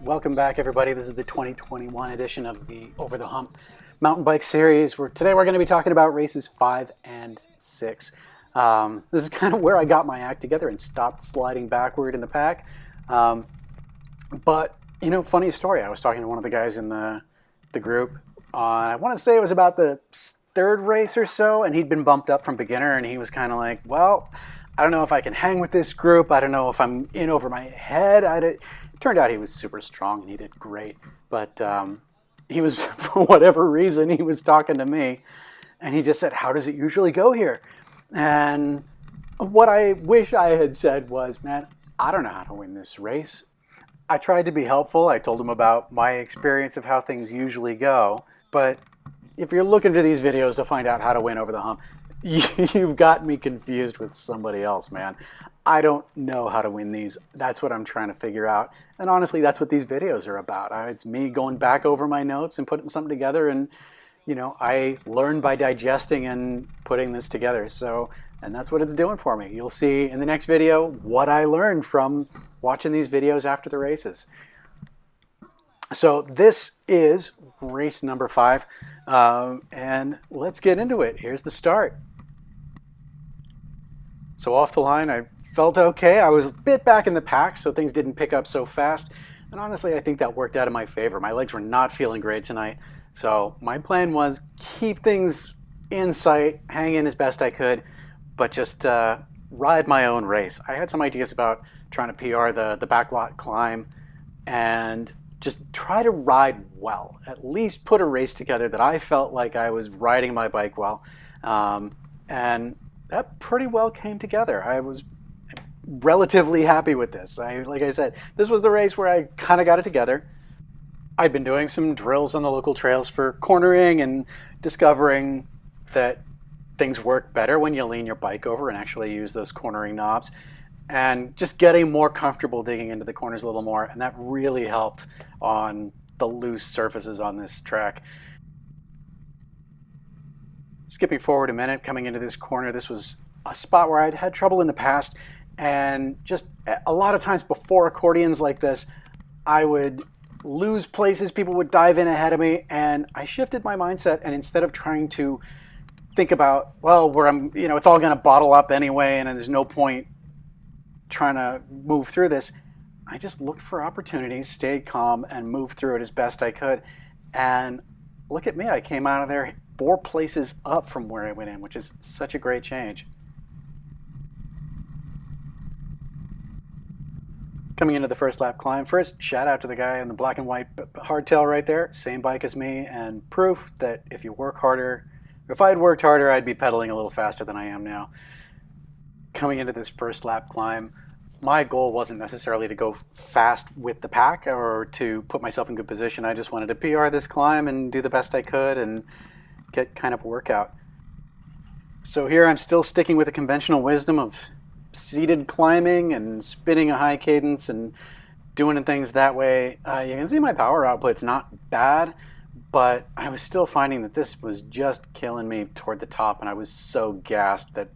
Welcome back, everybody. This is the 2021 edition of the Over the Hump mountain bike series. Today we're going to be talking about races 5 and 6. This is kind of where I got my act together and stopped sliding backward in the pack. But, you know, funny story. I was talking to one of the guys in the group. I want to say it was about the third race or so, and he'd been bumped up from beginner, and he was kind of like, well, I don't know if I can hang with this group. I don't know if I'm in over my head. It turned out he was super strong and he did great. But he was, for whatever reason, he was talking to me. And he just said, how does it usually go here? And what I wish I had said was, man, I don't know how to win this race. I tried to be helpful. I told him about my experience of how things usually go. But if you're looking to these videos to find out how to win over the hump, you've got me confused with somebody else, man. I don't know how to win these. That's what I'm trying to figure out. And honestly, that's what these videos are about. It's me going back over my notes and putting something together. And, you know, I learn by digesting and putting this together. And that's what it's doing for me. You'll see in the next video what I learned from watching these videos after the races. So this is race number 5. And let's get into it. Here's the start. So off the line, I felt okay. I was a bit back in the pack, so things didn't pick up so fast. And honestly, I think that worked out in my favor. My legs were not feeling great tonight. So my plan was keep things in sight, hang in as best I could, but just ride my own race. I had some ideas about trying to PR the Backlot Climb and just try to ride well. At least put a race together that I felt like I was riding my bike well. And that pretty well came together. I was relatively happy with this. Like I said, this was the race where I kind of got it together. I'd been doing some drills on the local trails for cornering and discovering that things work better when you lean your bike over and actually use those cornering knobs, and just getting more comfortable digging into the corners a little more. And that really helped on the loose surfaces on this track. Skipping forward a minute, coming into this corner, this was a spot where I'd had trouble in the past, and just a lot of times before accordions like this, I would lose places, people would dive in ahead of me, and I shifted my mindset, and instead of trying to think about, well, it's all going to bottle up anyway, and there's no point trying to move through this, I just looked for opportunities, stayed calm, and moved through it as best I could. And look at me, I came out of there 4 places up from where I went in, which is such a great change. Coming into the first lap climb, first shout out to the guy in the black and white hardtail right there, same bike as me, and proof that if you work harder, if I had worked harder, I'd be pedaling a little faster than I am now. Coming into this first lap climb, my goal wasn't necessarily to go fast with the pack or to put myself in good position. I just wanted to PR this climb and do the best I could and get kind of a workout. So here I'm still sticking with the conventional wisdom of seated climbing and spinning a high cadence and doing things that way. You can see my power output's not bad, but I was still finding that this was just killing me toward the top, and I was so gassed that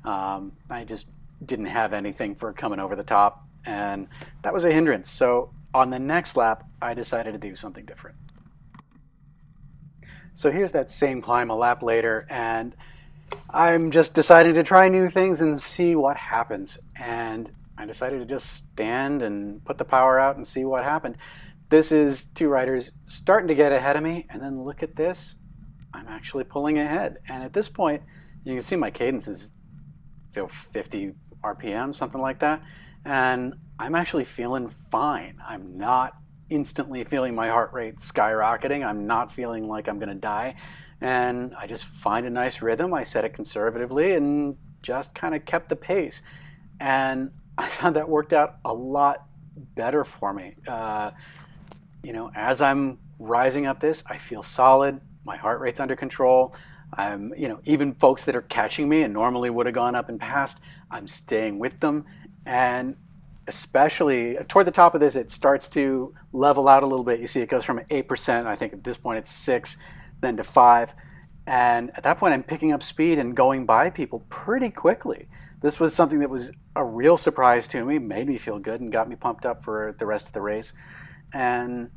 I just didn't have anything for coming over the top, and that was a hindrance. So on the next lap, I decided to do something different. So here's that same climb a lap later, and I'm just deciding to try new things and see what happens. And I decided to just stand and put the power out and see what happened. This is 2 riders starting to get ahead of me, and then look at this. I'm actually pulling ahead. And at this point, you can see my cadence is 50 RPM, something like that. And I'm actually feeling fine. I'm not instantly feeling my heart rate skyrocketing. I'm not feeling like I'm gonna die. And I just find a nice rhythm. I set it conservatively and just kind of kept the pace. And I found that worked out a lot better for me. You know, as I'm rising up this, I feel solid. My heart rate's under control. Even folks that are catching me and normally would have gone up and passed, I'm staying with them. And especially toward the top of this, it starts to level out a little bit. You see it goes from 8%, I think at this point it's 6, then to 5. And at that point I'm picking up speed and going by people pretty quickly. This was something that was a real surprise to me, made me feel good, and got me pumped up for the rest of the race. And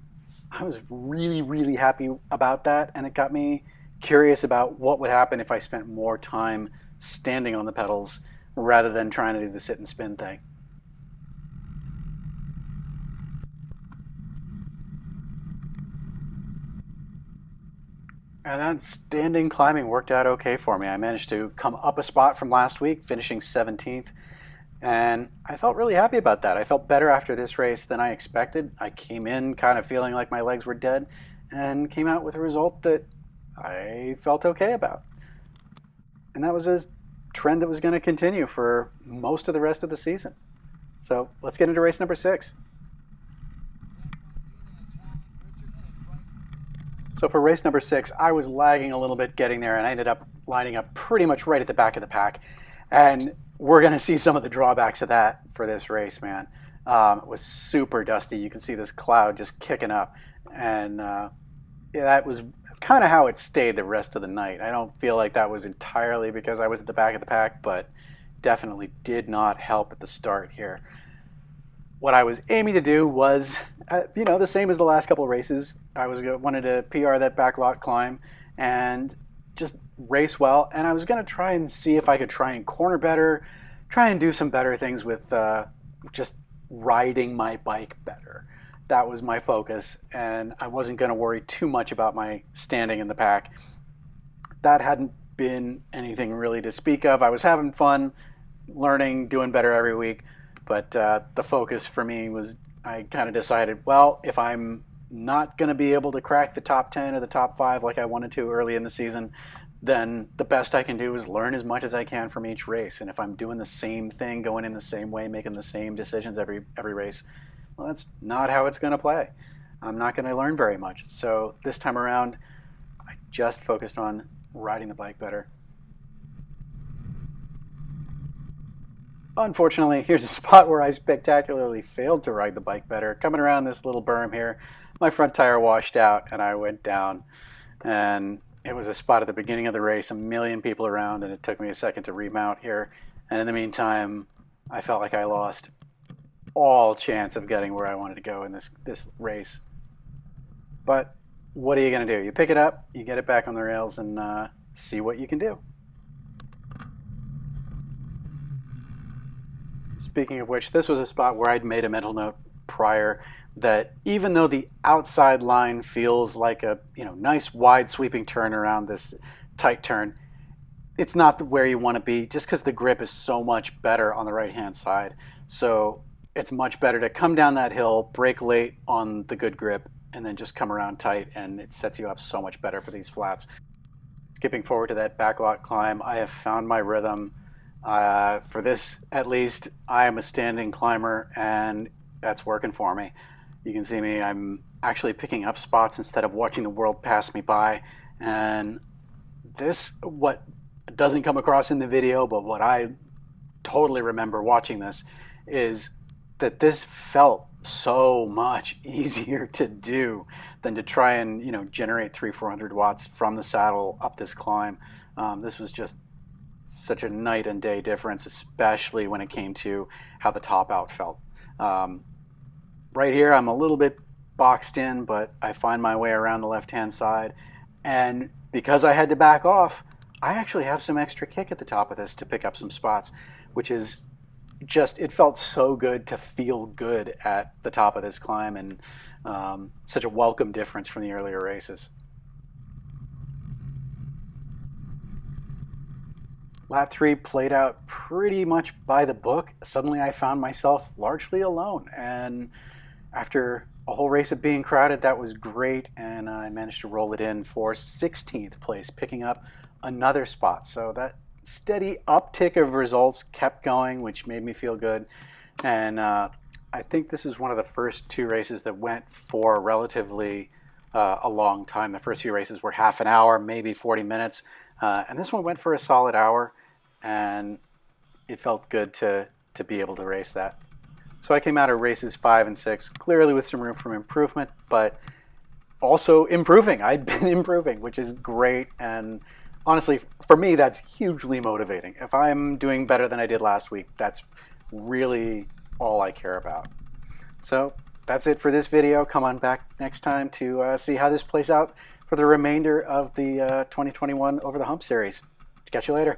I was really, really happy about that, and it got me curious about what would happen if I spent more time standing on the pedals rather than trying to do the sit and spin thing. And that standing climbing worked out okay for me. I managed to come up a spot from last week, finishing 17th, and I felt really happy about that. I felt better after this race than I expected. I came in kind of feeling like my legs were dead and came out with a result that I felt okay about. And that was a trend that was going to continue for most of the rest of the season. So let's get into race number 6. So for race number 6, I was lagging a little bit getting there, and I ended up lining up pretty much right at the back of the pack. And we're going to see some of the drawbacks of that for this race, man. It was super dusty. You can see this cloud just kicking up. And that was kind of how it stayed the rest of the night. I don't feel like that was entirely because I was at the back of the pack, but definitely did not help at the start here. What I was aiming to do was, the same as the last couple of races. I wanted to PR that Backlot Climb and just race well. And I was going to try and see if I could try and corner better, try and do some better things with just riding my bike better. That was my focus, and I wasn't going to worry too much about my standing in the pack. That hadn't been anything really to speak of. I was having fun, learning, doing better every week. But the focus for me was, I kind of decided, well, if I'm not going to be able to crack the top 10 or the top 5 like I wanted to early in the season, then the best I can do is learn as much as I can from each race. And if I'm doing the same thing, going in the same way, making the same decisions every race, well, that's not how it's going to play. I'm not going to learn very much. So this time around, I just focused on riding the bike better. Unfortunately, here's a spot where I spectacularly failed to ride the bike better. Coming around this little berm here, my front tire washed out and I went down. And it was a spot at the beginning of the race, a million people around, and it took me a second to remount here. And in the meantime, I felt like I lost all chance of getting where I wanted to go in this race. But what are you going to do? You pick it up, you get it back on the rails, and see what you can do. Speaking of which, this was a spot where I'd made a mental note prior that even though the outside line feels like a nice wide sweeping turn around this tight turn, it's not where you want to be just because the grip is so much better on the right hand side. So it's much better to come down that hill, brake late on the good grip, and then just come around tight, and it sets you up so much better for these flats. Skipping forward to that Backlot Climb, I have found my rhythm. For this, at least, I am a standing climber, and that's working for me. You can see me, I'm actually picking up spots instead of watching the world pass me by. And this, what doesn't come across in the video, but what I totally remember watching this, is that this felt so much easier to do than to try and generate 300-400 watts from the saddle up this climb. This was just such a night and day difference, especially when it came to how the top out felt. Right here, I'm a little bit boxed in, but I find my way around the left-hand side. And because I had to back off, I actually have some extra kick at the top of this to pick up some spots, which is just, it felt so good to feel good at the top of this climb, and such a welcome difference from the earlier races. Lap 3 played out pretty much by the book. Suddenly I found myself largely alone, and after a whole race of being crowded, that was great, and I managed to roll it in for 16th place, picking up another spot. So that steady uptick of results kept going, which made me feel good. And I think this is one of the first 2 races that went for relatively a long time. The first few races were half an hour, maybe 40 minutes. And this one went for a solid hour, and it felt good to be able to race that. So I came out of races 5 and 6, clearly with some room for improvement, but also improving. I'd been improving, which is great, and honestly, for me, that's hugely motivating. If I'm doing better than I did last week, that's really all I care about. So that's it for this video. Come on back next time to see how this plays out for the remainder of the 2021 Over the Hump series. Catch you later.